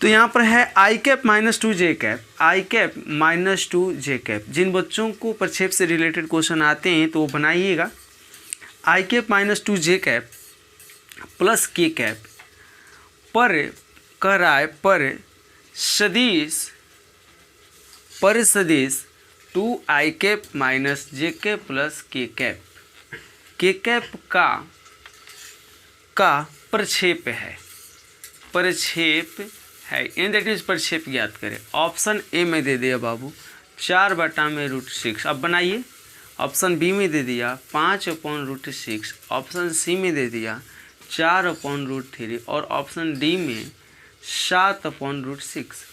तो यहाँ पर है i cap minus two j cap, I cap minus two j cap. जिन बच्चों को प्रक्षेप से रिलेटेड क्वेश्चन आते हैं तो वो बनाइएगा। I cap minus two j cap plus k cap पर कह रहा है पर सदिश two i cap minus j cap plus k cap का प्रक्षेप है, इन दैट मीन्स प्रक्षेप ज्ञात करें। ऑप्शन ए में दे दिया बाबू 4/√6। अब बनाइए। ऑप्शन बी में दे दिया 5/√6, ऑप्शन सी में दे दिया 4/√3 और ऑप्शन डी में 7/√6।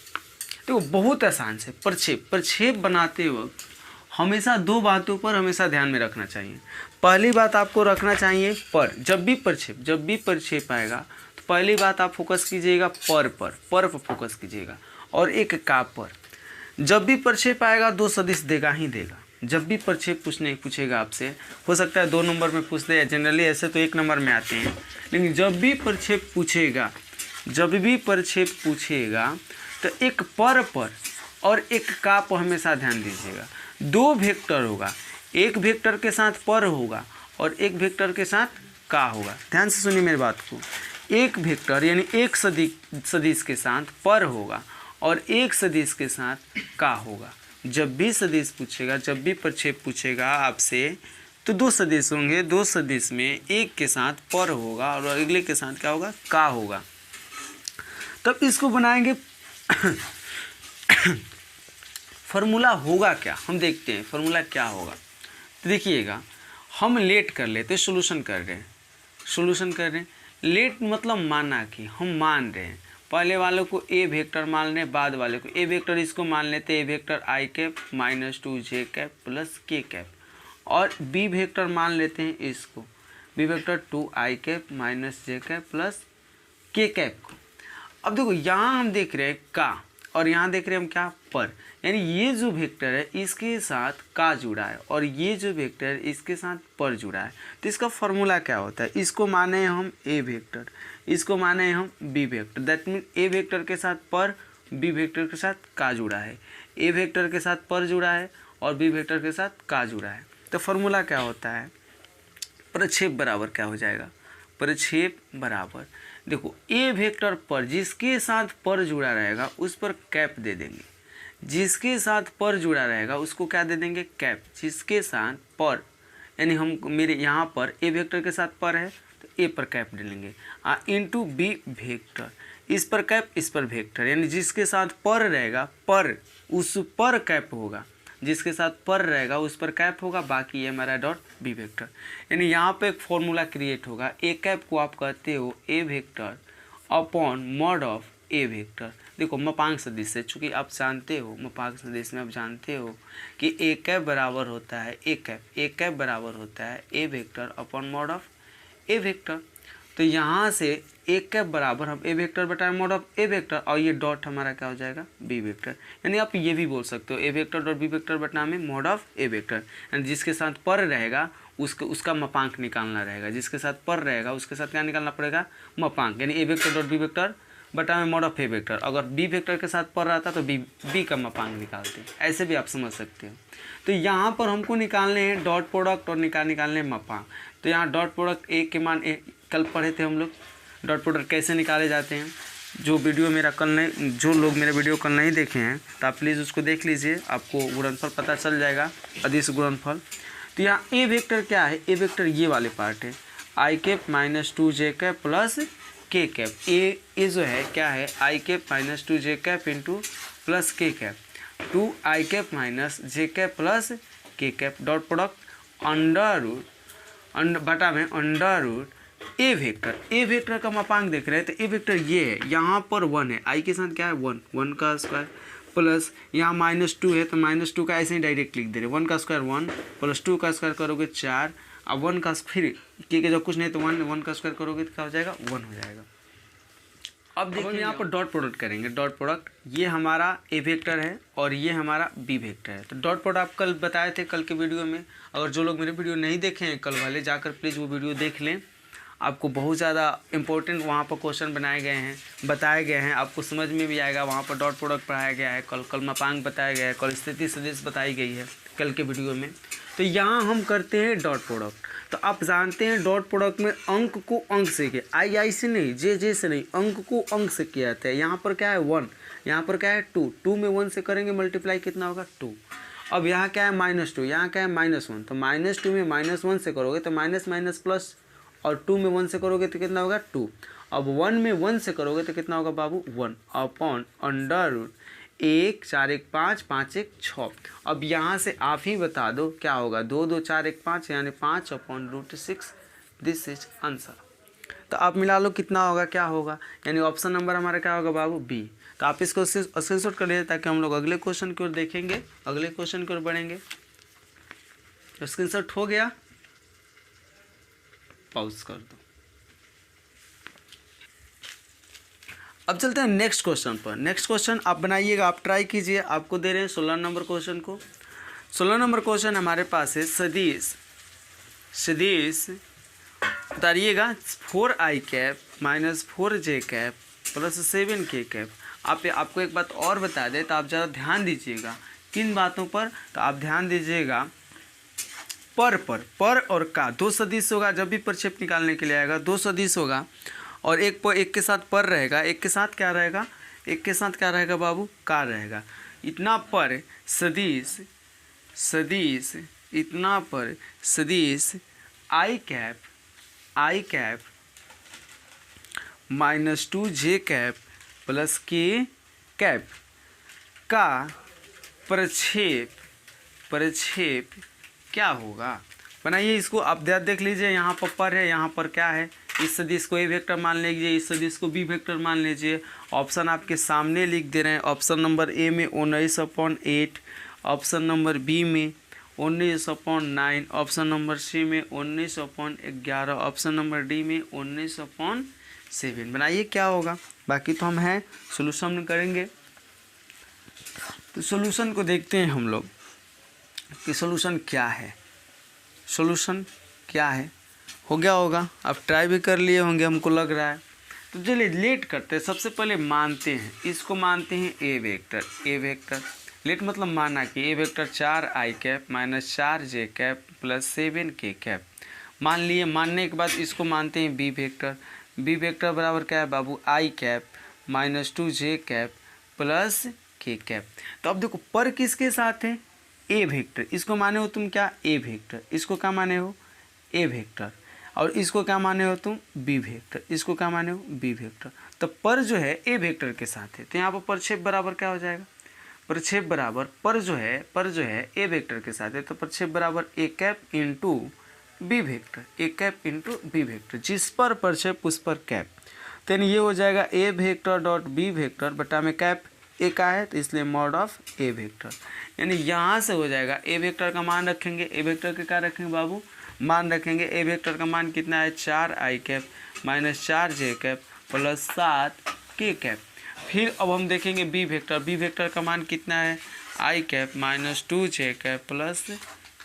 देखो बहुत आसान से प्रक्षेप बनाते वक्त हमेशा दो बातों पर हमेशा ध्यान में रखना चाहिए। पहली बात आपको रखना चाहिए पर, जब भी प्रक्षेप आएगा तो पहली बात आप फोकस कीजिएगा पर फोकस कीजिएगा, और एक का पर। जब भी प्रक्षेप आएगा दो सदिश देगा ही देगा। जब भी प्रक्षेप पूछेगा आपसे, हो सकता है 2 नंबर में पूछ दे, जनरली ऐसे तो 1 नंबर में आते हैं, लेकिन जब भी प्रक्षेप पूछेगा तो एक पर और एक का पर हमेशा ध्यान दीजिएगा। 2 वेक्टर होगा, एक वेक्टर के साथ पर होगा और एक वेक्टर के साथ का होगा। ध्यान से सुनिए मेरी बात को। एक वेक्टर यानी एक सदिश के साथ पर होगा और एक सदिश के साथ का होगा। जब भी सदिश पूछेगा, जब भी प्रक्षेप पूछेगा आपसे, तो 2 सदिश होंगे। 2 सदिश में एक के साथ पर होगा और अगले के साथ क्या होगा, का होगा। तब इसको बनाएंगे। फॉर्मूला होगा क्या, हम देखते हैं फॉर्मूला क्या होगा। तो देखिएगा, हम लेट कर लेते, सोल्यूशन कर रहे हैं। लेट मतलब माना कि हम मान रहे हैं। पहले वालों को ए वेक्टर मान रहे हैं, बाद वाले को ए वेक्टर इसको मान लेते हैं, ए वेक्टर आई cap minus two j cap plus k cap, और बी वेक्टर मान लेते हैं इसको, B vector 2 i cap minus j cap plus k cap को। अब देखो यहाँ हम देख रहे हैं का और यहाँ देख रहे हैं हम क्या, पर। यानी ये जो वेक्टर है इसके साथ का जुड़ा है और ये जो वेक्टर है इसके साथ पर जुड़ा है। तो इसका फॉर्मूला क्या होता है, इसको माने हम ए वेक्टर, इसको माने हम b vector. That mean a vector के साथ पर, बी वेक्टर के साथ का जुड़ा है, ए वेक्टर के साथ पर जुड़ा है और बी वेक्टर के साथ का जुड़ा है। तो फॉर्मूला क्या होता है, प्रक्षेप बराबर क्या हो जाएगा, प्रक्षेप बराबर, देखो ए वेक्टर पर जिसके साथ पर जुड़ा रहेगा उस पर कैप दे देंगे, जिसके साथ पर जुड़ा रहेगा उसको क्या दे देंगे, कैप। जिसके साथ पर, यानी हम मेरे यहाँ पर ए वेक्टर के साथ पर है तो ए पर कैप दे लेंगे, इनटू बी वेक्टर, इस पर कैप, इस पर वेक्टर। यानी जिसके साथ पर रहेगा पर उस पर कैप होगा, जिसके साथ पर रहेगा उस पर कैप होगा, बाकी ये हमारा डॉट बी वेक्टर। यानी यहाँ पे एक फॉर्मूला क्रिएट होगा, ए कैप को आप कहते हो A vector upon mod of A vector. देखो मापांक सदिश है, चूँकि आप जानते हो मापांक सदिश में आप जानते हो कि ए कैप बराबर होता है ए कैप बराबर होता है A vector upon mod of A vector. तो यहाँ से ए कैप बराबर हम ए वेक्टर बटा मॉड ऑफ ए वेक्टर, और ये डॉट हमारा क्या हो जाएगा, बी वेक्टर। यानी आप ये भी बोल सकते हो A vector dot B vector बटा में मॉड ऑफ ए वेक्टर। यानी जिसके साथ पर रहेगा उसका मापांक निकालना रहेगा, जिसके साथ पर रहेगा उसके साथ क्या निकालना पड़ेगा, मापांक। यानी ए वेक्टर डॉट बी वेक्टर बटा में मॉड ऑफ ए वेक्टर। अगर बी वेक्टर के साथ पर रहता तो बी का मापांक निकालते, ऐसे भी आप समझ सकते हो। तो यहाँ पर हमको निकालने हैं डॉट प्रोडक्ट और निकालने हैं मापांक। तो यहाँ डॉट प्रोडक्ट ए के मान ए, कल पढ़े थे हम लोग डॉट प्रोडक्ट कैसे निकाले जाते हैं। जो वीडियो मेरा जो लोग मेरा वीडियो कल नहीं देखे हैं तो आप प्लीज़ उसको देख लीजिए, आपको गुणनफल पता चल जाएगा, अदिश गुणनफल। तो यहाँ ए वेक्टर क्या है, ए वेक्टर ये वाले पार्ट है, i cap minus 2 j cap plus k cap. A जो है क्या है, i cap minus 2 j cap into plus k cap, 2 i cap minus j cap plus k cap, dot product under root बटा में under root ए vector का मापांक देख रहे हैं। तो ए वेक्टर ये है, यहाँ पर 1 है, आई के साथ क्या है 1 का स्क्वायर प्लस यहाँ -2 है तो -2 का ऐसे ही डायरेक्ट लिख दे रहे, 1 का स्क्वायर 1 प्लस 2 का स्क्वायर करोगे 4, अब 1 का फिर के जब कुछ नहीं तो 1 का स्क्वायर करोगे तो क्या हो जाएगा, 1 हो जाएगा। अब देखिए यहाँ पर डॉट प्रोडक्ट करेंगे, डॉट प्रोडक्ट ये हमारा ए वेक्टर है और ये हमारा बी वेक्टर है। तो डॉट प्रोडक्ट आप कल बताए थे कल के वीडियो में, अगर जो लोग मेरे वीडियो नहीं देखे हैं कल वाले जाकर प्लीज़ वो वीडियो देख लें। आपको बहुत ज़्यादा इंपॉर्टेंट वहाँ पर क्वेश्चन बनाए गए हैं, बताए गए हैं, आपको समझ में भी आएगा। वहाँ पर डॉट प्रोडक्ट पढ़ाया गया है, कल मापांक बताया गया है, कल स्थिति सदिश बताई गई है कल के वीडियो में। तो यहाँ हम करते हैं डॉट प्रोडक्ट। तो आप जानते हैं डॉट प्रोडक्ट में अंक को अंक से किया, आई से नहीं, जे से नहीं, अंक को अंक से किया जाता है। यहाँ पर क्या है 1, यहाँ पर क्या है 2, 2 में 1 से करेंगे मल्टीप्लाई कितना होगा 2। अब यहाँ क्या है -2, यहाँ क्या है -1, तो -2 में -1 से करोगे तो माइनस माइनस प्लस, और 2 में 1 से करोगे तो कितना होगा 2। अब 1 में 1 से करोगे तो कितना होगा बाबू 1 अपॉन अंडर रूट 1 4 1 5 5 1 6। अब यहाँ से आप ही बता दो क्या होगा, 2 2 4 1 5 यानी 5 upon root 6। This is answer. तो आप मिला लो कितना होगा, क्या होगा, यानी ऑप्शन नंबर हमारा क्या होगा बाबू बी। तो आप इसको स्क्रीनशॉट कर लीजिए ताकि हम लोग अगले क्वेश्चन की ओर देखेंगे, अगले क्वेश्चन की ओर बढ़ेंगे। तो स्क्रीनशॉट हो गया, पॉज कर दो। अब चलते हैं नेक्स्ट क्वेश्चन पर। नेक्स्ट क्वेश्चन आप बनाइएगा, आप ट्राई कीजिए। आपको दे रहे हैं 16 नंबर क्वेश्चन को। 16 नंबर क्वेश्चन हमारे पास है सदिश उतारिएगा 4i cap minus 4j cap plus 7k cap. आपको एक बात और बता दें तो आप ज़्यादा ध्यान दीजिएगा किन बातों पर, तो आप ध्यान दीजिएगा पर और का, दो सदिश होगा। जब भी प्रक्षेप निकालने के लिए आएगा दो सदिश होगा और एक के साथ पर रहेगा, एक के साथ क्या रहेगा, एक के साथ क्या रहेगा बाबू का रहेगा। इतना पर सदिश इतना पर सदिश आई cap -2j cap plus k cap का प्रक्षेप क्या होगा। बनाइए इसको, आप देख लीजिए। यहाँ पर है, यहाँ पर क्या है, इस सदिश को ए वेक्टर मान लीजिए, इस सदिश को बी वेक्टर मान लीजिए। ऑप्शन आपके सामने लिख दे रहे हैं। ऑप्शन नंबर ए में 19/8, ऑप्शन नंबर बी में 19/9, ऑप्शन नंबर सी में 19/11, ऑप्शन नंबर डी में 19/7। बनाइए क्या होगा, बाकी तो हम हैं सोल्यूशन करेंगे। तो सोल्यूशन को देखते हैं हम लोग कि सोल्यूशन क्या है। सोल्यूशन क्या है, हो गया होगा, आप ट्राई भी कर लिए होंगे हमको लग रहा है। तो चलिए लेट करते हैं। सबसे पहले मानते हैं, इसको मानते हैं ए वेक्टर। लेट मतलब माना कि A vector 4i cap minus 4j cap plus 7k cap मान लिए। मानने के बाद इसको मानते हैं बी वेक्टर बराबर क्या है बाबू i cap -2j cap plus k cap. तो अब देखो पर किसके साथ है, ए वेक्टर। इसको माने हो तुम क्या, ए वेक्टर। इसको क्या माने हो, ए वेक्टर। और इसको क्या माने हो तुम, बी वेक्टर। इसको क्या माने हो, बी वेक्टर। तो पर जो है ए वेक्टर के साथ है, तो यहाँ पर प्रक्षेप बराबर क्या हो जाएगा, प्रक्षेप बराबर पर जो है ए वेक्टर के साथ है, तो प्रक्षेप बराबर A cap into B vector, A cap into B vector. जिस पर प्रक्षेप उस पर कैप। तो ये हो जाएगा ए वेक्टर डॉट बी वेक्टर बटा में कैप ए का है, तो इसलिए मॉड ऑफ ए वेक्टर। यानी यहाँ से हो जाएगा ए वेक्टर का मान रखेंगे, ए वेक्टर के क्या रखेंगे बाबू, मान रखेंगे। ए वेक्टर का मान कितना है 4i cap minus 4j cap plus 7k cap. फिर अब हम देखेंगे बी वेक्टर का मान कितना है i cap -2j cap plus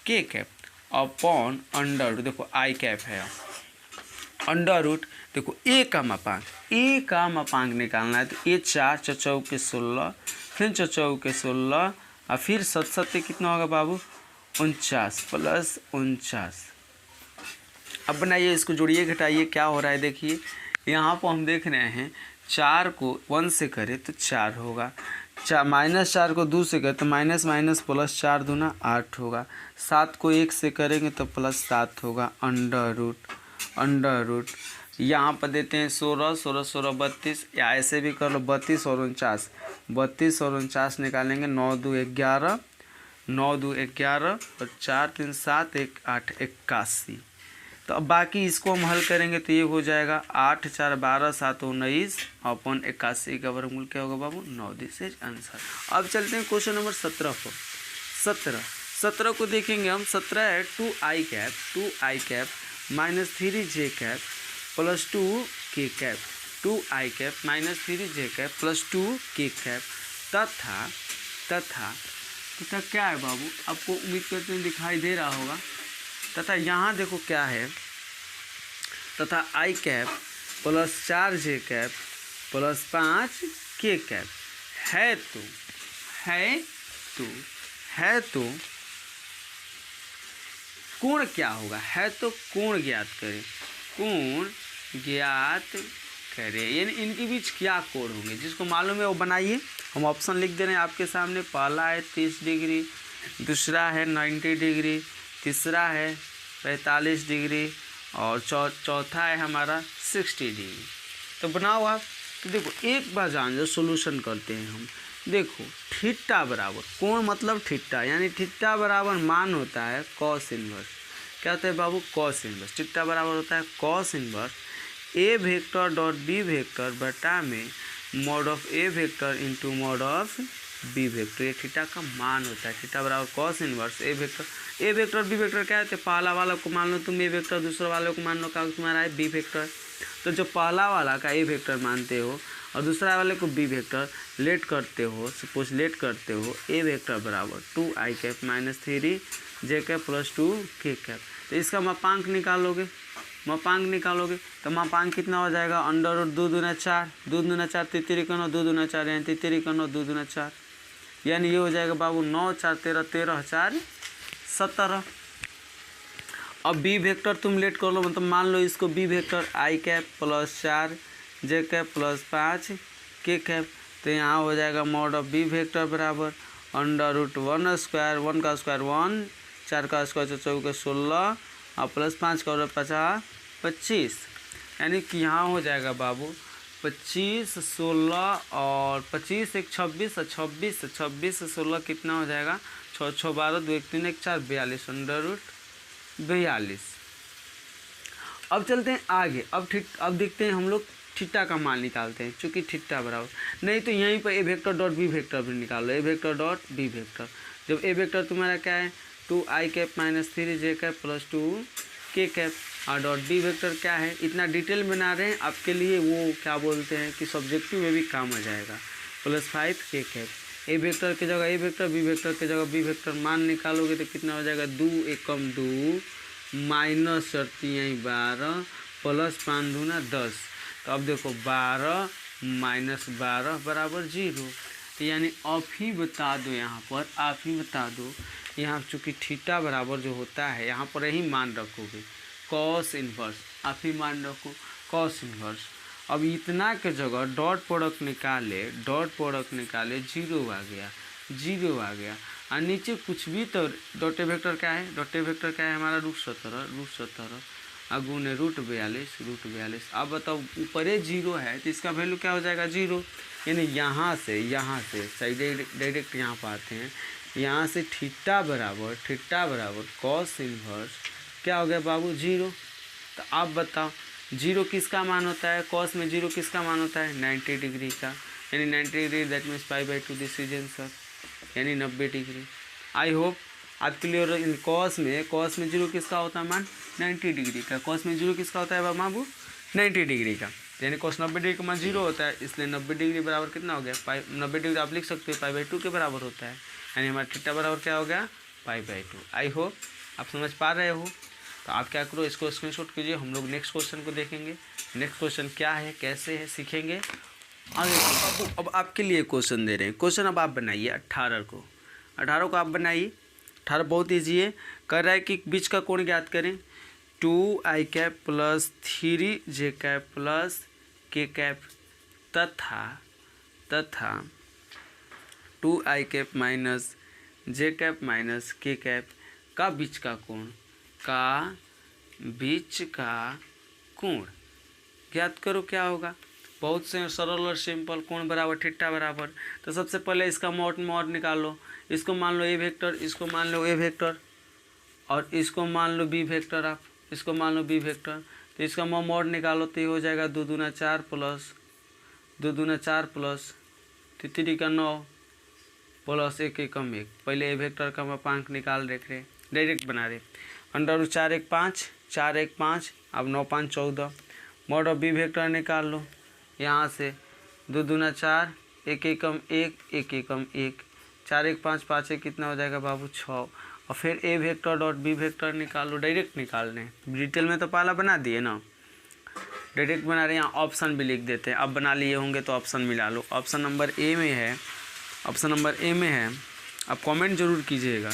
k cap upon under root. देखो i कैप है, अंडर रूट देखो ए का मापांक निकालना है। तो ए 4 चौचौ के 16, फिर चौचौ के 16 और फिर 7 कितना होगा बाबू 49 प्लस 49। अब बनाइए, इसको जोड़िए घटाइए क्या हो रहा है। देखिए यहाँ पर हम देख रहे हैं 4 को 1 से करें तो 4 होगा, -4 को 2 से करें तो माइनस माइनस प्लस 4 दूना 8 होगा, 7 को 1 से करेंगे तो +7 होगा। अंडर रूट यहाँ पर देते हैं 16 32, या ऐसे भी कर लो 32 और 49 निकालेंगे। 9 2 11 और 4 3 7 1 8 81। तो अब बाकी इसको हम हल करेंगे तो ये हो जाएगा 8 4 12 7 19 अपॉन 81 का वर्गमूल क्या होगा बाबू 9। This is answer. अब चलते हैं क्वेश्चन नंबर 17 को। 17 को देखेंगे हम। 17 है 2i cap -3j cap plus 2k cap, 2i cap -3j cap plus 2k cap तथा क्या है बाबू, आपको उम्मीद करते हैं दिखाई दे रहा होगा। तथा यहाँ देखो क्या है, तथा आई कैप प्लस 4 जे कैप प्लस 5 के कैप है तो कोण क्या होगा, है तो कोण ज्ञात करें, कोण ज्ञात करें, यानी इनके बीच क्या कोण होंगे, जिसको मालूम है वो बनाइए। हम ऑप्शन लिख दे रहे हैं आपके सामने। पहला है 30 डिग्री, दूसरा है 90 डिग्री, तीसरा है 45 डिग्री और चौथा है हमारा 60 डिग्री। तो बनाओ आप। तो देखो एक बार जान जो सोल्यूशन करते हैं हम। देखो थीटा बराबर, कोण मतलब थीटा, यानी थीटा बराबर मान होता है कॉस इनवर्स। क्या होता है बाबू, कॉस इनवर्स। थीटा बराबर होता है cos inverse a vector dot B vector बटा में mod of A vector into mod of B vector. ये थीटा का मान होता है। थीटा बराबर cos inverse a vector b vector क्या होते हैं, पहला वाला को मान लो तुम ए वेक्टर, दूसरा वाले को मान लो क्या तुम्हारा है बी वेक्टर। तो जो पहला वाला का ए वेक्टर मानते हो और दूसरा वाले को बी वेक्टर लेट करते हो, सपोज लेट करते हो, ए वेक्टर बराबर 2 i cap minus 3 J cap plus 2 के कैप। तो इसका मापांक निकालोगे, तो मापांक कितना हो जाएगा, अंडर रूट 2 दूना 4, 2 दूना 4 तितरी का 9, 2 दूना 4 यानी तितरी का 9, 2 दूना 4 यानी ये हो जाएगा बाबू 9 4 13 13 4 17। अब बी वेक्टर तुम लेट कर लो, मतलब मान लो इसको बी वेक्टर आई कैप प्लस 4 जे कैप प्लस 5 के कैप। तो यहाँ हो जाएगा मॉड ऑफ बी वेक्टर बराबर अंडर रूट 1 स्क्वायर, 1 का स्क्वायर 1, 4 का स्क्वायर 4 16 और प्लस 5 का 50 25, यानी कि यहाँ हो जाएगा बाबू 25 16 और 25 1 26 और 26 16 कितना हो जाएगा 6 6 12 2 1 3 1 4 42 अंडर रूट 42। अब चलते हैं आगे। अब देखते हैं हम लोग थीटा का मान निकालते हैं, चूँकि थीटा बराबर नहीं तो यहीं पर ए वेक्टर डॉट बी वेक्टर भी निकालो। ए वेक्टर डॉट बी वेक्टर, जब ए वेक्टर तुम्हारा क्या है 2 i cap minus 3 J cap plus 2 के कैप और डॉट बी वेक्टर क्या है, इतना डिटेल बना रहे हैं आपके लिए, वो क्या बोलते हैं कि सब्जेक्टिव में भी काम आ जाएगा, प्लस 5 के कैप। ए वेक्टर की जगह ए वेक्टर, बी वेक्टर की जगह बी वेक्टर मान निकालोगे तो कितना हो जाएगा 2 एकम 2 माइनस 12 प्लस 5 दूना 10। तो अब देखो 12 माइनस 12 बराबर 0। तो यानी आप ही बता दो, यहाँ पर आप ही बता दो, यहाँ चूँकि थीटा बराबर जो होता है यहाँ पर यही मान रखोगे कॉस इन्वर्स, आप ही मान रखो कॉस इन्वर्स। अब इतना के जगह डॉट प्रोडक्ट निकाले 0 आ गया और नीचे कुछ भी तो डॉट वेक्टर क्या है, हमारा रूट 17 और गुने रूट 42। अब बताओ ऊपर 0 है तो इसका वैल्यू क्या हो जाएगा 0, यानी यहाँ से डायरेक्ट यहाँ पर आते हैं, यहाँ से थीटा बराबर कॉस इन्वर्स क्या हो गया बाबू 0। तो आप बताओ 0 किसका मान होता है, कॉस में 0 किसका मान होता है 90 डिग्री का, यानी 90 degree that means π/2 this is answer, यानी 90 डिग्री। आई होप आप क्लियर। इन कॉस में 0 किसका होता है मान 90 डिग्री का, कॉस में 0 किसका होता है बाबू 90 डिग्री का, यानी कॉस 90 डिग्री का मान 0 होता है, इसलिए 90 डिग्री बराबर कितना हो गया 90 डिग्री आप लिख सकते हो π/2 के बराबर होता है, यानी हमारा थीटा बराबर क्या हो गया π/2। आई होप आप समझ पा रहे हो। तो आप क्या करो, इसको स्क्रीनशॉट कीजिए, हम लोग नेक्स्ट क्वेश्चन को देखेंगे। नेक्स्ट क्वेश्चन क्या है, कैसे है, सीखेंगे आगे। अब आपके लिए क्वेश्चन दे रहे हैं, क्वेश्चन अब आप बनाइए 18 को आप बनाइए। 18 बहुत ईजी है, कर रहा है कि बीच का कोण ज्ञात करें 2 i cap plus 3 J cap plus k cap तथा 2 i cap minus j cap minus के कैप का बीच का कोण ज्ञात करो। क्या होगा, बहुत से सरल और सिंपल, कोण बराबर थीटा बराबर। तो सबसे पहले इसका मॉड निकालो, इसको मान लो ए वेक्टर, इसको मान लो ए वेक्टर और इसको मान लो बी वेक्टर, आप इसको मान लो बी वेक्टर। तो इसका मॉड निकालो तो ये हो जाएगा 2 दूना 4 प्लस 3 का 9 प्लस 1 एकम 1। पहले ए वेक्टर का मापांक निकाल रहे, डायरेक्ट बना रहे, अंडर 4 1 5 अब 9 5 14। मॉड ऑफ बी वेक्टर निकाल लो, यहाँ से 2 दूना 4 1 एकम 1 4 1 5 5 1 कितना हो जाएगा बाबू 6। और फिर ए वेक्टर डॉट बी वेक्टर निकाल लो, डायरेक्ट निकालने, डिटेल में तो पहला बना दिए ना, डायरेक्ट बना रहे हैं, यहाँ ऑप्शन भी लिख देते हैं। अब बना लिए होंगे तो ऑप्शन मिला लो। ऑप्शन नंबर ए में है, ऑप्शन नंबर ए में है, आप कमेंट जरूर कीजिएगा,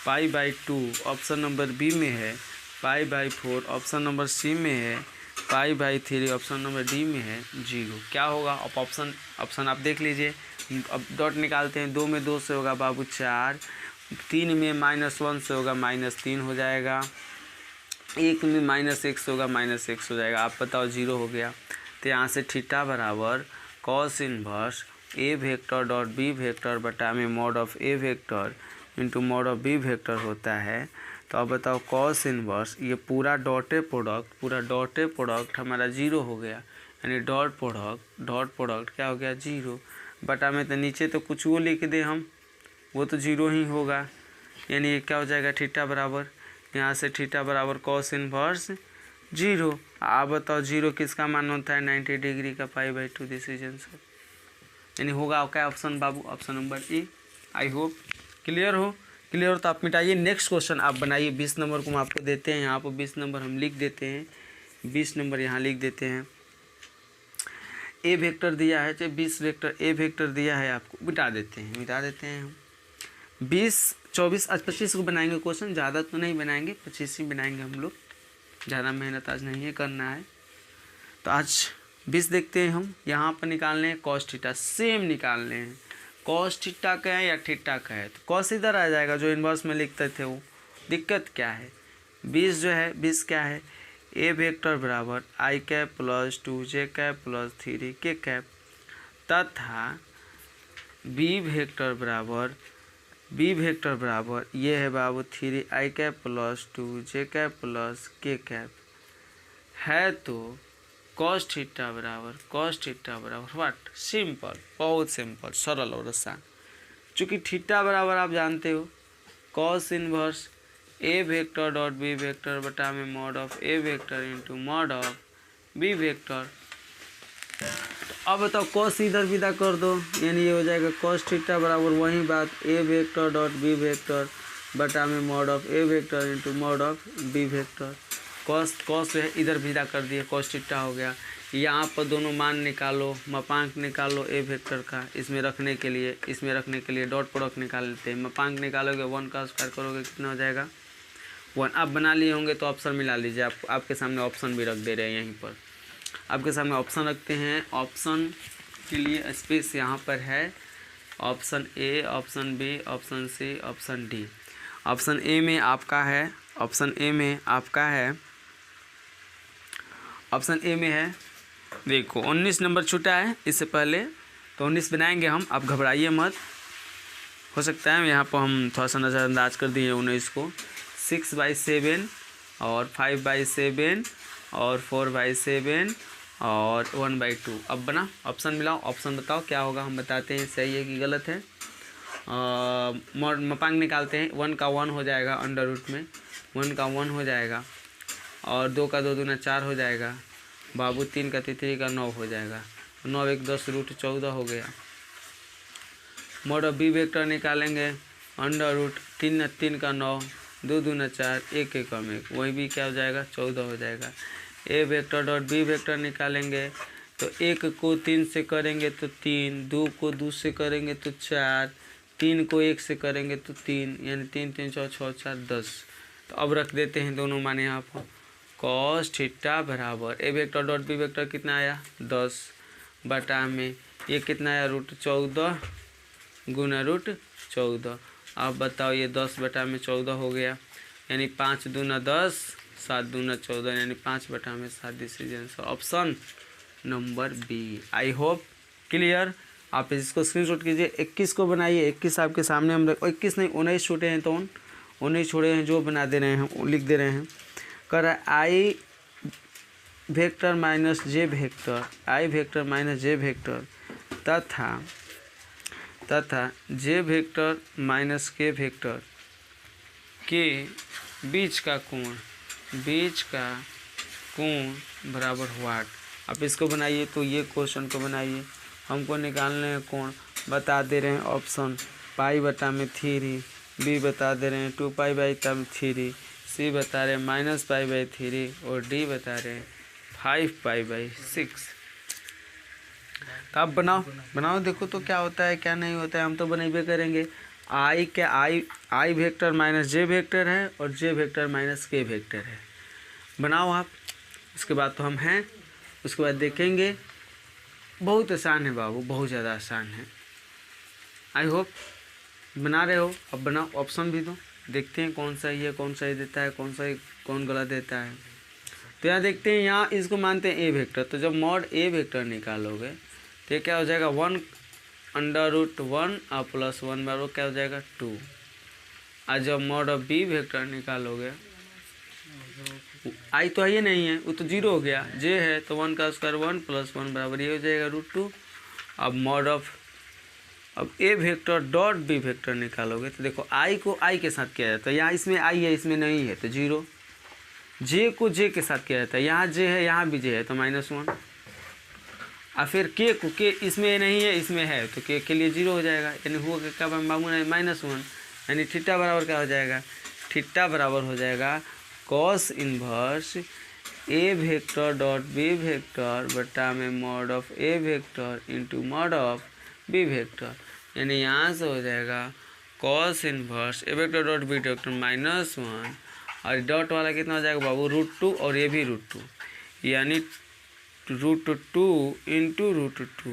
π/2। ऑप्शन नंबर बी में है π/4। ऑप्शन नंबर सी में है π/3। ऑप्शन नंबर डी में है 0। क्या होगा? अब ऑप्शन आप देख लीजिए। अब डॉट निकालते हैं। 2 में 2 से होगा बाबू 4, 3 में -1 से होगा -3 हो जाएगा, 1 में -1 से होगा -1 हो जाएगा। आप बताओ 0 हो गया। तो यहाँ से थीटा बराबर cos inverse a vector dot B vector बटा में mod of A vector into mod of B vector होता है। तो अब बताओ cos इनवर्स, ये पूरा डॉटे प्रोडक्ट हमारा 0 हो गया, यानी डॉट प्रोडक्ट क्या हो गया 0 बटा में। तो नीचे तो कुछ वो लिख दे हम, वो तो 0 ही होगा, यानी ये क्या हो जाएगा थीटा बराबर, यहाँ से थीटा बराबर cos इनवर्स 0। आप बताओ 0 किसका मान होता है 90 डिग्री का, π/2। दिस इज आंसर, यानी होगा क्या option Babu, option number A. I hope clear हो। क्लियर हो तो आप मिटाइए। नेक्स्ट क्वेश्चन आप बनाइए। 20 नंबर को हम आपको देते हैं, यहाँ पर 20 नंबर हम लिख देते हैं, 20 नंबर यहाँ लिख देते हैं। ए वेक्टर दिया है, चाहे 20 वेक्टर ए वेक्टर दिया है आपको, मिटा देते हैं हम। 20, 24, आज 25 को बनाएंगे क्वेश्चन, ज़्यादा तो नहीं बनाएंगे, 25 ही बनाएंगे हम लोग, ज़्यादा मेहनत आज नहीं है करना है। तो आज 20 देखते हैं हम। यहाँ पर निकालने हैं cos थीटा, सेम निकालने हैं। cos थीटा का है या थीटा का है, तो cos इधर आ जाएगा जो इन्वर्स में लिखते थे वो। दिक्कत क्या है, 20 जो है 20 क्या है, ए वेक्टर बराबर i cap plus 2j cap plus 3k cap तथा बी वेक्टर बराबर ये है बाबू 3i cap plus 2j cap plus k cap है। तो cos थीटा बराबर व्हाट, सिंपल, बहुत सिंपल, सरल और आसान। चूँकि थीटा बराबर आप जानते हो cos inverse a vector dot B vector बटा में mod of A vector into mod of B vector. तो अब बताओ cos इधर विदा कर दो, यानी ये हो जाएगा cos थीटा बराबर वही बात a vector dot B vector बटा में mod of A vector into mod of B vector. cos है इधर विदा कर दिए, cos थीटा हो गया। यहाँ पर दोनों मान निकालो, मापांक निकालो ए वेक्टर का, इसमें रखने के लिए डॉट प्रोडक्ट निकाल लेते हैं। मापांक निकालोगे 1 का स्क्वायर करोगे कितना हो जाएगा 1। आप बना लिए होंगे तो ऑप्शन मिला लीजिए। आपके सामने ऑप्शन भी रख दे रहे हैं, यहीं पर आपके सामने ऑप्शन रखते हैं। ऑप्शन के लिए स्पेस यहाँ पर है, option A, option B, option C, option D. Option A में आपका है, ऑप्शन ए में है देखो 19 नंबर छूटा है इससे पहले, तो 19 बनाएंगे हम, आप घबराइए मत। हो सकता है यहाँ पर हम थोड़ा सा नज़रअंदाज कर दिए 19 को। 6/7 और 5/7 और 4/7 और 1/2। अब बना, ऑप्शन मिलाओ, ऑप्शन बताओ क्या होगा, हम बताते हैं सही है कि गलत है। मापांक निकालते हैं। 1 का 1 हो जाएगा अंडर रूट में, 1 का 1 हो जाएगा, और 2 का 2 दूना 4 हो जाएगा बाबू, 3 का 3 का 9 हो जाएगा, 9 1 10 रूट 14 हो गया। मॉड ऑफ बी वेक्टर निकालेंगे, अंडर रूट 3 का 9, 2 दूना 4, 1 1 कम 1, वही भी क्या हो जाएगा 14 हो जाएगा। ए वेक्टर डॉट बी वेक्टर निकालेंगे, तो 1 को 3 से करेंगे तो 3, 2 को 2 से करेंगे तो 4, 3 को 1 से करेंगे तो 3, यानी 3 3 4 6 4 10। तो अब रख देते हैं दोनों माने यहाँ पर। cos थीटा बराबर A vector dot B vector कितना आया 10 बटा में ये कितना आया √14 गुना √14। अब बताओ ये 10 बटा में 14 हो गया, यानी 5 दूना 10, 7 दूना 14, यानी 5 बटा में 7। This is answer, option number B. I hope clear. आप इसको स्क्रीनशॉट कीजिए। 21 को बनाइए, 21 आपके सामने हम 21 नहीं 19 छोटे हैं, तो 19 छोड़े हैं, जो बना दे रहे हैं वो लिख दे रहे हैं। कर आई वेक्टर माइनस जे वेक्टर, आई वेक्टर माइनस जे वेक्टर तथा जे वेक्टर माइनस के वेक्टर के बीच का कोण बराबर व्हाट। अब इसको बनाइए, तो ये क्वेश्चन को बनाइए, हमको निकालने हैं कोण। बता दे रहे हैं ऑप्शन π/3, बी बता दे रहे हैं 2π/3, सी बता रहे हैं -π/3 और डी बता रहे हैं 5π/6। तो आप बनाओ देखो तो क्या होता है क्या नहीं होता है। हम तो बनेबे करेंगे। आई वेक्टर माइनस जे वेक्टर है और जे वेक्टर माइनस के वेक्टर है। बनाओ आप। उसके बाद तो हम हैं, उसके बाद देखेंगे। बहुत आसान है बाबू, बहुत ज़्यादा आसान है। आई होप बना रहे हो। अब बनाओ, ऑप्शन भी दो, देखते हैं कौन सही है कौन सही देता है, कौन गलत देता है। तो यहाँ देखते हैं, यहाँ इसको मानते हैं ए वेक्टर। तो जब मॉड ए वेक्टर निकालोगे तो ये क्या हो जाएगा 1/√1 और +1/, क्या हो जाएगा 2। और जब मॉड ऑफ बी वेक्टर निकालोगे, आई तो ये नहीं है, वो तो 0 हो गया। जे है तो 1 का स्क्वायर 1 + 1 बराबर ये हो जाएगा √2। अब A vector dot B vector निकालोगे तो देखो आई को आई के साथ किया जाता है। यहाँ इसमें आई है, इसमें नहीं है तो 0। जे को जे के साथ किया जाता है। यहाँ जे है, यहाँ भी जे है तो -1। और फिर के को के इसमें नहीं है, इसमें है तो के लिए 0 हो जाएगा। यानी हुआ क्या बाबू -1। यानी थीटा बराबर क्या हो जाएगा, थीटा बराबर हो जाएगा cos inverse a vector dot B vector बटा में mod of A vector into mod of B vector. यानी यहाँ से हो जाएगा cos inverse a vector dot B vector -1 और डॉट वाला कितना हो जाएगा बाबू √2 और ये भी √2, यानी √2 इंटू √2,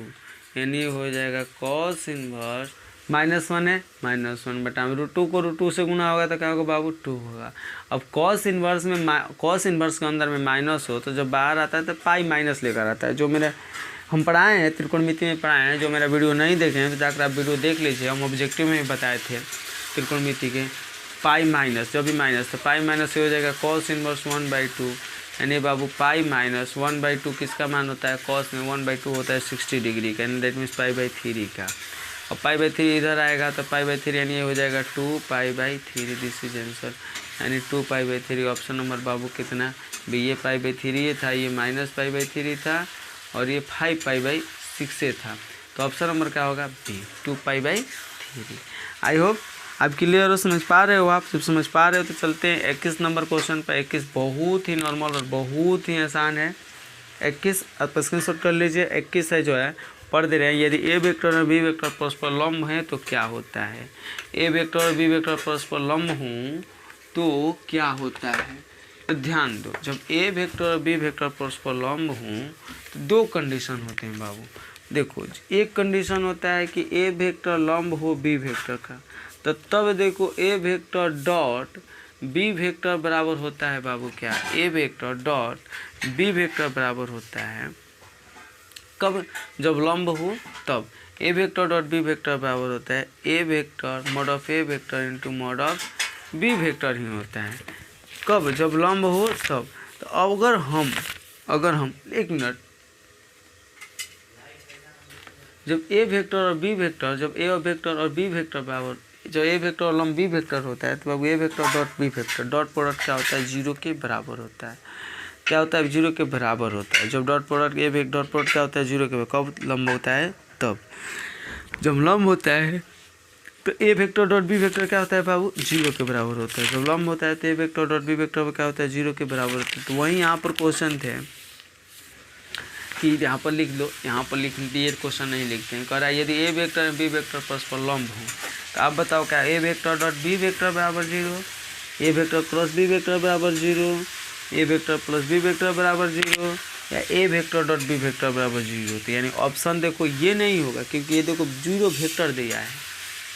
यानी हो जाएगा cos इनवर्स -1 है -1 बटा में √2 को √2 से गुना होगा तो क्या होगा बाबू 2 होगा। अब cos इनवर्स के अंदर में माइनस हो तो जब बाहर आता है तो पाई माइनस लेकर आता है। जो मेरे हम पढ़ाए हैं त्रिकोणमिति में पढ़ाए हैं, जो मेरा वीडियो नहीं देखे हैं तो जाकर आप वीडियो देख लीजिए। हम ऑब्जेक्टिव में भी बताए थे त्रिकोणमिति के। पाई माइनस जब भी माइनस तो पाई माइनस से हो जाएगा cos इनवर्स 1/2, यानी बाबू पाई माइनस 1/2 किसका मान होता है, cos में 1/2 होता है 60 डिग्री का, यानी दैट मीन्स π/3 का। और π/3 इधर आएगा तो π/3 यानी ये हो जाएगा 2π/3। दिस इज आंसर, यानी 2π/3। ऑप्शन नंबर बाबू कितना भी, ये π/3 था, ये -π/3 था और ये 5π/6 था। तो ऑप्शन नंबर क्या होगा बी, 2π/3। आई होप आप क्लियर हो, समझ पा रहे हो। आप जब समझ पा रहे हो तो चलते हैं 21 नंबर क्वेश्चन पर। 21 बहुत ही नॉर्मल और बहुत ही आसान है। 21 आप स्क्रीनशॉट कर लीजिए। 21 है जो है पढ़ दे रहे हैं। यदि ए वेक्टर और बी वेक्टर परस्पर लंब है तो क्या होता है। ए वेक्टर और बी वेक्टर परस्पर लंब हों तो क्या होता है। तो ध्यान दो, जब ए वेक्टर और बी वेक्टर परस्पर लंब हों तो दो कंडीशन होते हैं बाबू। देखो, एक कंडीशन होता है कि ए वेक्टर लंब हो बी वेक्टर का, तो तब देखो A vector dot B vector बराबर होता है बाबू क्या, A vector dot B vector बराबर होता है कब, जब लंब हो तब। A vector dot B vector बराबर होता है A vector mod of A vector into mod of B vector ही होता है। कब, जब लंब हो तब। तो अगर हम एक मिनट, जब ए वेक्टर और बी वेक्टर, जब ए वेक्टर और बी वेक्टर बराबर, जब ए वेक्टर और लंब बी वेक्टर होता है तो अब A vector dot B vector dot product क्या होता है 0 के बराबर होता है। क्या होता है 0 के बराबर होता है। जब डॉट प्रोडक्ट ए वेक्टर डॉट प्रोडक्ट क्या होता है 0 के, कब लंब होता है तब। जब लंब होता है तो ए वेक्टर डॉट बी वेक्टर क्या होता है बाबू 0 के बराबर होता है। जब लंब होता है तो ए वेक्टर डॉट बी वेक्टर क्या होता है 0 के बराबर होता है। तो वहीं यहाँ पर क्वेश्चन थे कि यहाँ पर लिख लो, यहाँ पर लिख दिए क्वेश्चन नहीं लिखते हैं। कह रहा है यदि ए वेक्टर बी वेक्टर परस्पर लंब हो तो आप बताओ क्या A vector dot B vector बराबर 0, ए वेक्टर क्रॉस बी वेक्टर बराबर 0, ए वेक्टर प्लस बी वेक्टर बराबर 0 या ए वेक्टर डॉट बी वेक्टर बराबर 0। तो यानी ऑप्शन देखो ये नहीं होगा, क्योंकि ये देखो 0 वेक्टर दिया है,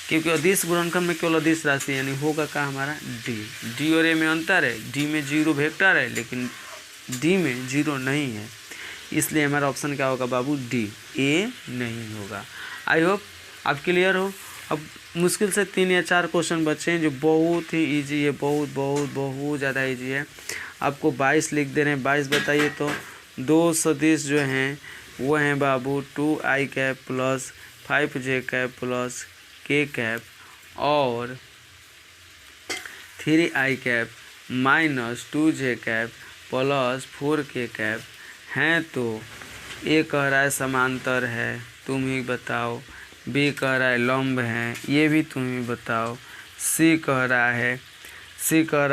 क्योंकि अदिश गुणनखंड में केवल अदिश राशि, यानी होगा क्या हमारा डी और ए में अंतर है। डी में 0 वेक्टर है लेकिन डी में 0 नहीं है, इसलिए हमारा ऑप्शन क्या होगा बाबू डी, ए नहीं होगा। आई होप आप क्लियर हो। अब मुश्किल से 3 या 4 क्वेश्चन बचे हैं जो बहुत ही इजी है, बहुत ज़्यादा इजी है। आपको 22 लिख दे रहे हैं। 22 बताइए तो 2 सदिश जो हैं वो हैं बाबू 2i cap plus 5j cap plus k cap और 3i cap minus 2j cap plus 4k cap हैं। तो ए कह रहा है समांतर है, तुम ही बताओ। बी कह रहा है लंब है, ये भी तुम ही बताओ। सी कह रहा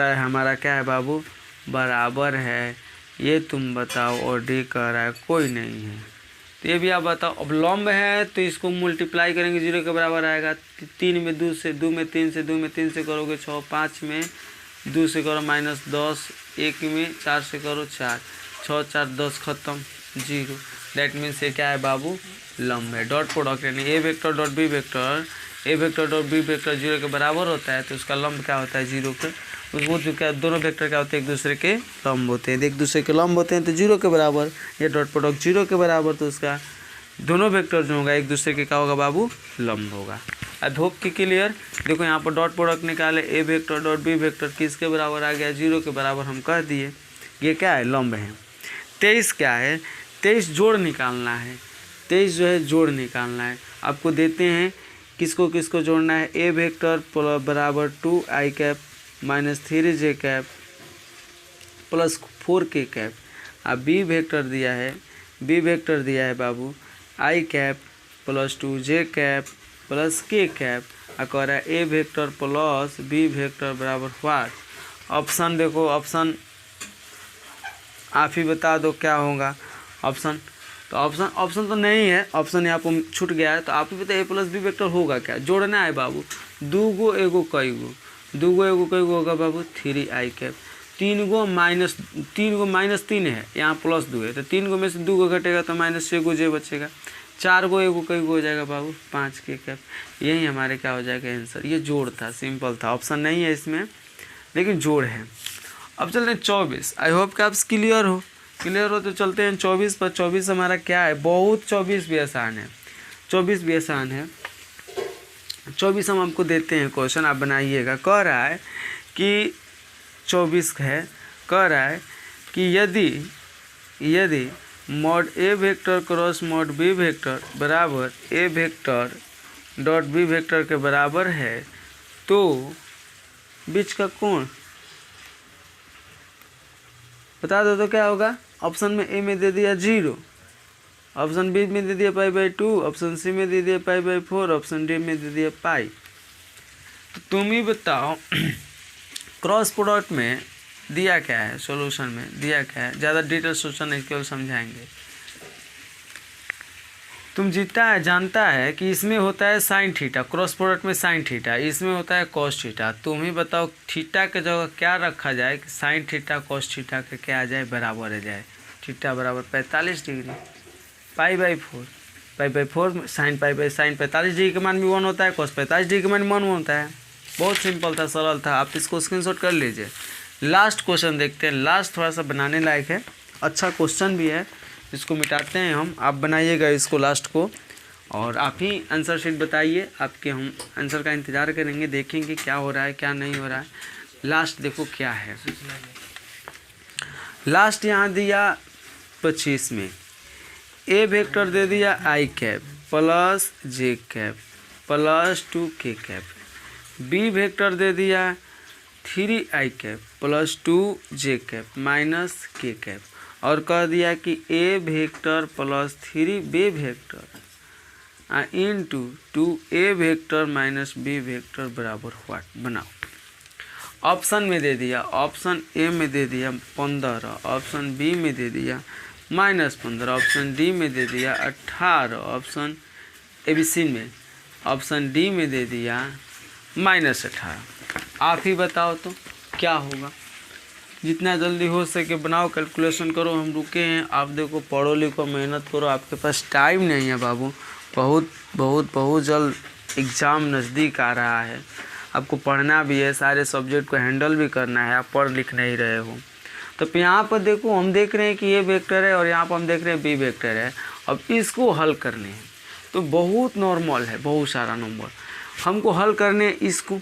है हमारा क्या है बाबू बराबर है। ये तुम बताओ, और डी कह रहा है कोई नहीं है। तो ये भी आप बताओ। अब लंब है तो इसको मल्टीप्लाई करेंगे 0 के बराबर आएगा। 3 में 2 से, 2 में 3 से, 2 में 3 से करोगे 6, 5 में 2 से करो -10, 1 में 4 से करो 4, 6 4 10 खत्म 0। दैट मीन्स ये क्या है बाबू, लंब है। डॉट प्रोडक्ट यानी ए वेक्टर डॉट बी वेक्टर, ए वेक्टर डॉट बी वेक्टर 0 के बराबर होता है तो उसका लंब क्या होता है 0 के। वो जो क्या दोनों वेक्टर क्या होते हैं, एक दूसरे के लंब होते हैं। एक दूसरे के लंब होते हैं तो 0 के बराबर, ये डॉट प्रोडक्ट 0 के बराबर, तो उसका दोनों वेक्टर जो होगा एक दूसरे के क्या होगा बाबू, लंब होगा। आई होप कि क्लियर। देखो यहाँ पर डॉट प्रोडक्ट निकाले, ए वेक्टर डॉट बी वेक्टर किसके बराबर आ गया, 0 के बराबर हम कह दिए। ये क्या है, लंब है। 23 क्या है, 23 जोड़ निकालना है। 23 जो है जोड़ निकालना है। आपको देते हैं किसको किसको जोड़ना है, ए वेक्टर बराबर 2i cap -3j cap plus 4k cap. अब बी वेक्टर दिया है, बी वेक्टर दिया है बाबू i cap plus 2j cap plus k cap. और कह रहा है A vector plus B vector बराबर व्हाट। ऑप्शन देखो, ऑप्शन आप ही बता दो क्या होगा ऑप्शन। तो ऑप्शन तो नहीं है, ऑप्शन यहाँ पर छूट गया है। तो आप ही बताइए ए प्लस बी वेक्टर होगा क्या, जोड़ना है बाबू। 2 गो एगो कई गो, 2 गो एगो कई गो होगा बाबू 3i कैप। 3 गो -3 है, यहाँ +2 है तो 3 गो में से 2 गो घटेगा तो -6 गो जे बचेगा। 4 गो एगो कई गो हो जाएगा बाबू 5k कैप। यही हमारे क्या हो जाएगा आंसर। ये जोड़ था, सिंपल था, ऑप्शन नहीं है इसमें लेकिन जोड़ है। अब चलते हैं 24। आई होप कि आप क्लियर हो। क्लियर हो तो चलते हैं 24 पर। 24 हमारा क्या है, बहुत 24 भी आसान है, 24 भी आसान है। 24 हम आपको देते हैं क्वेश्चन, आप बनाइएगा। कह रहा है कि 24 है, कह रहा है कि यदि mod A vector cross mod B vector बराबर A vector dot B vector के बराबर है तो बीच का कोण बता दो तो क्या होगा। ऑप्शन में ए में दे दिया 0, ऑप्शन बी में दे दिया π/2, ऑप्शन सी में दे दिया π/4, ऑप्शन डी में दे दिया पाई। तो तुम ही बताओ क्रॉस प्रोडक्ट में दिया क्या है, सॉल्यूशन में दिया क्या है। ज़्यादा डिटेल सॉल्यूशन नहीं, केवल समझाएंगे। तुम जीता है जानता है कि इसमें होता है साइन थीटा, क्रॉस प्रोडक्ट में साइन थीटा, इसमें होता है कॉस थीटा। तुम ही बताओ थीटा के जगह क्या रखा जाए कि साइन थीटा कॉस थीटा के क्या आ जाए, बराबर आ जाए। थीटा बराबर 45 डिग्री, π/4 साइन साइन 45 डिग्री के मान भी 1 होता है, कॉस 45 डिग्री के मान 1 होता है। बहुत सिंपल था, सरल था। आप इसको स्क्रीनशॉट कर लीजिए। लास्ट क्वेश्चन देखते हैं। लास्ट थोड़ा सा बनाने लायक है, अच्छा क्वेश्चन भी है, इसको मिटाते हैं हम। आप बनाइएगा इसको लास्ट को, और आप ही आंसर शीट बताइए। आपके हम आंसर का इंतज़ार करेंगे, देखेंगे क्या हो रहा है क्या नहीं हो रहा है। लास्ट देखो क्या है। लास्ट यहाँ दिया 25 में ए वेक्टर दे दिया i cap plus j cap plus 2k cap. B vector दे दिया 3i cap plus 2j cap minus k cap. और कह दिया कि A vector plus 3b vector into 2a vector minus b vector बराबर व्हाट। बनाओ। ऑप्शन में दे दिया, ऑप्शन ए में दे दिया 15, ऑप्शन बी में दे दिया -15, ऑप्शन डी में दे दिया 18, ऑप्शन ABC में, ऑप्शन डी में दे दिया -18। आप ही बताओ तो क्या होगा। जितना जल्दी हो सके बनाओ, कैलकुलेशन करो। हम रुके हैं, आप देखो पढ़ो लिखो मेहनत करो। आपके पास टाइम नहीं है बाबू, बहुत बहुत बहुत जल्द एग्ज़ाम नज़दीक आ रहा है। आपको पढ़ना भी है, सारे सब्जेक्ट को हैंडल भी करना है। आप पढ़ लिख नहीं रहे हो तो यहाँ पर देखो, हम देख रहे हैं कि ये वेक्टर है और यहाँ पर हम देख रहे हैं बी वेक्टर है। अब इसको हल करने हैं तो बहुत नॉर्मल है, बहुत सारा नंबर हमको हल करने। इसको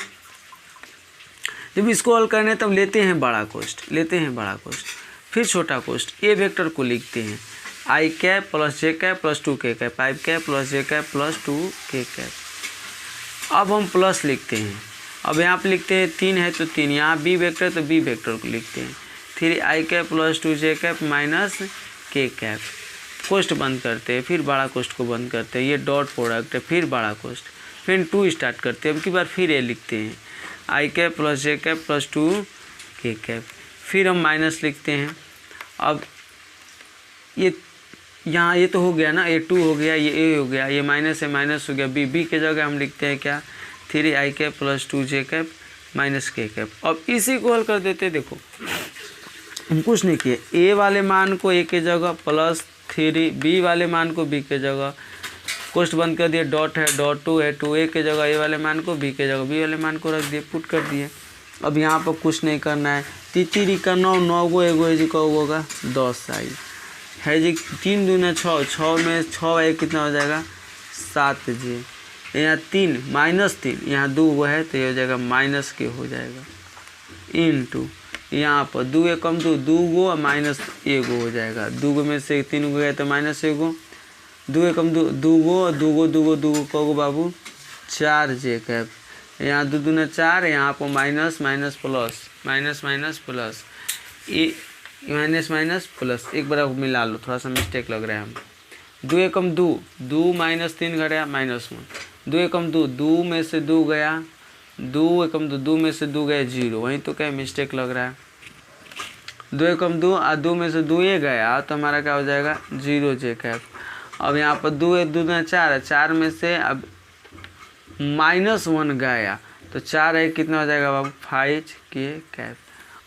जब इसको हल करने तब लेते हैं बड़ा कोष्ठ, फिर छोटा कोष्ठ। ए वेक्टर को लिखते हैं i cap plus j cap plus 2k cap, i cap plus j cap plus 2k cap. अब हम प्लस लिखते हैं। अब यहाँ पे लिखते हैं 3 है तो 3, यहाँ बी वेक्टर तो बी वेक्टर को लिखते हैं 3i cap plus 2j cap minus k cap. कोष्ठ बंद करते हैं, फिर बड़ा कोष्ठ को बंद करते हैं। ये डॉट प्रोडक्ट है, फिर बड़ा कोष्ठ, फिर 2 स्टार्ट करते हैं। अब की बार फिर ए लिखते हैं i cap plus j cap plus 2k cap. फिर हम माइनस लिखते हैं अब ये यहाँ ये तो हो गया ना, A2 हो गया, ये A हो गया, ये माइनस है माइनस हो गया, बी के जगह हम लिखते हैं क्या 3i cap plus 2j cap minus k cap. अब इसी को हल कर देते हैं। देखो हम कुछ नहीं किए, a वाले मान को a के जगह प्लस 3, b वाले मान को b के जगह, कोष्ठ बंद कर दिए, डॉट है, डॉट 2 है, 2a के जगह a वाले मान को b के जगह b वाले मान को रख दिए, पुट कर दिए। अब यहाँ पर कुछ नहीं करना है, 3 का 9, 9 गो एगो जी का होगा 10 आई है जी, 3 दूना 6, 6 में 6 है कितना हो जाएगा 7 जी। यहाँ 3 माइनस 3, यहाँ 2 वो है तो ये हो जाएगा माइनस के हो जाएगा इनटू यहाँ पर 2 एकम 2, 2 गो माइनस 1 गो हो जाएगा, 2 गो में से 3 गो गया तो माइनस 1 गो, 2 एकम 2, 2 गो 2 गो 2 गो 2 गो को बाबू 4 जे कैप, यहाँ 2 दूना 4, यहाँ पर minus minus plus, minus minus plus, ये माइनस माइनस प्लस, एक बार मिला लो, थोड़ा सा मिस्टेक लग रहा है हम। 2 एकम 2, 2 माइनस 3 गया माइनस 1, 2 एकम 2, 2 में से 2 गया, 2 एकम 2, 2 में से 2 गया 0, वहीं तो क्या मिस्टेक लग रहा है। 2 एकम 2 और 2 में से 2 ये गया तो हमारा क्या हो जाएगा 0 जे कैप। अब यहाँ पर 2 1 2 4 है, 4 में से अब माइनस 1 गया तो 4 है कितना हो जाएगा बाबू 5 के कैप।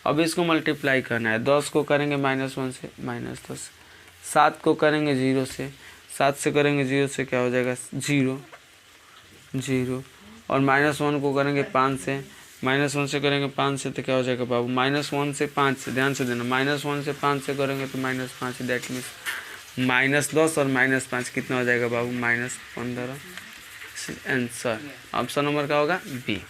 अब इसको मल्टीप्लाई करना है, 10 को करेंगे माइनस 1 से माइनस 10, 7 को करेंगे 0 से, 7 से करेंगे 0 से क्या हो जाएगा 0 0, और माइनस 1 को करेंगे 5 से, माइनस 1 से करेंगे 5 से तो क्या हो जाएगा बाबू माइनस 1 से 5 से, ध्यान से देना, माइनस 1 से 5 से करेंगे तो माइनस 5, दैट मीन्स माइनस 10 और माइनस 5 कितना हो जाएगा बाबू माइनस 15। आंसर ऑप्शन नंबर क्या होगा बी।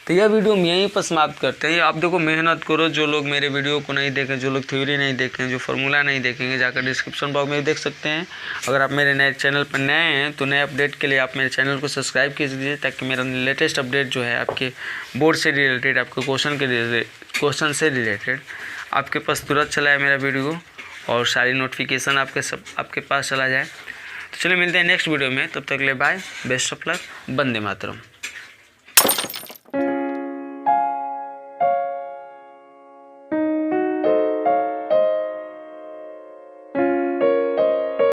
तो यह वीडियो हम यहीं पर समाप्त करते हैं। आप देखो मेहनत करो, जो लोग मेरे वीडियो को नहीं देखें, जो लोग थ्योरी नहीं देखें, जो फार्मूला नहीं देखेंगे, जाकर डिस्क्रिप्शन बॉक्स में देख सकते हैं। अगर आप मेरे नए चैनल पर नए हैं तो नए अपडेट के लिए आप मेरे चैनल को सब्सक्राइब कीजिए, ताकि मेरा लेटेस्ट अपडेट जो है आपके बोर्ड से रिलेटेड, आपके क्वेश्चन से रिलेटेड आपके पास तुरंत चला है मेरा वीडियो, और सारी नोटिफिकेशन आपके पास चला जाए। तो चलिए मिलते हैं नेक्स्ट वीडियो में, तब तक के लिए bye, best of luck, Vande Mataram.